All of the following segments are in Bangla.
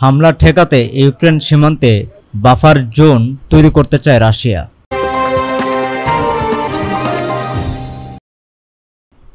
হামলা ঠেকাতে ইউক্রেন সীমান্তে বাফার জোন তৈরি করতে চায় রাশিয়া।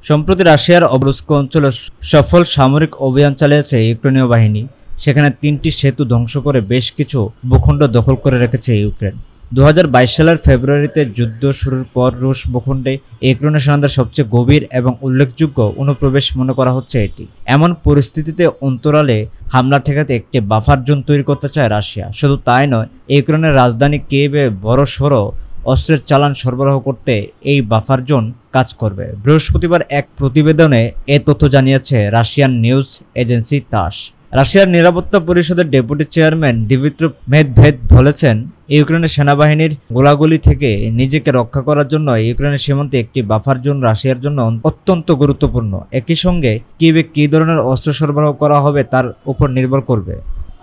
সম্প্রতি রাশিয়ার অবরুস্ক অঞ্চলে সফল সামরিক অভিযান চালিয়েছে ইউক্রেনীয় বাহিনী। সেখানে 3টি সেতু ধ্বংস করে বেশ কিছু ভূখণ্ড দখল করে রেখেছে ইউক্রেন। 2022 সালের ফেব্রুয়ারিতে যুদ্ধ শুরুর পর রুশ ভূখণ্ডে ইউক্রেনের সেনাদের সবচেয়ে গভীর এবং উল্লেখযোগ্য অনুপ্রবেশ মনে করা হচ্ছে এটি। এমন পরিস্থিতিতে অন্তরালে হামলা ঠেকাতে একটি বাফার জোন তৈরি করতে চায় রাশিয়া। শুধু তাই নয়, ইউক্রেনের রাজধানী কিয়েভে বড়সড় অস্ত্রের চালান সরবরাহ করতে এই বাফার জোন কাজ করবে। বৃহস্পতিবার এক প্রতিবেদনে এ তথ্য জানিয়েছে রাশিয়ান নিউজ এজেন্সি তাস। রাশিয়ার নিরাপত্তা পরিষদের ডেপুটি চেয়ারম্যান দিমিত্র মেদভেদ বলেছেন, ইউক্রেনের সেনাবাহিনীর গোলাগুলি থেকে নিজেকে রক্ষা করার জন্য ইউক্রেনের সীমান্তে একটি বাফার জোন রাশিয়ার জন্য অত্যন্ত গুরুত্বপূর্ণ। একই সঙ্গে কিয়েভে কী ধরনের অস্ত্র সরবরাহ করা হবে তার উপর নির্ভর করবে।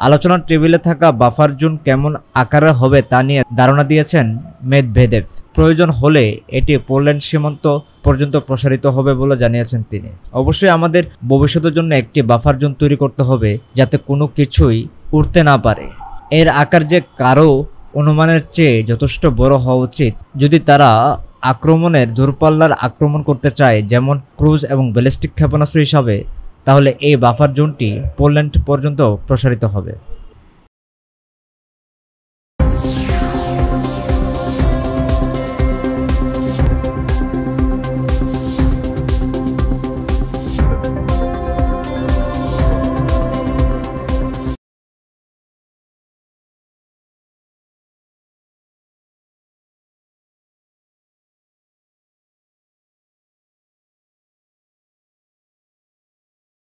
আলোচনার টেবিলে থাকা বাফার জোন কেমন আকারে হবে তা নিয়ে ধারণা দিয়েছেন মেদভেদেভ। প্রয়োজন হলে এটি পোল্যান্ড সীমান্ত পর্যন্ত প্রসারিত হবে বলে জানিয়েছেন তিনি। অবশ্যই আমাদের ভবিষ্যতের জন্য একটি বাফার জোন তৈরি করতে হবে যাতে কোনো কিছুই উঠতে না পারে। এর আকার যে কারো অনুমানের চেয়ে যথেষ্ট বড় হওয়া উচিত। যদি তারা আক্রমণের দূরপাল্লার আক্রমণ করতে চায়, যেমন ক্রুজ এবং ব্যালিস্টিক ক্ষেপণাস্ত্র হিসাবে, তাহলে এই বাফার জোনটি পোল্যান্ড পর্যন্ত প্রসারিত হবে।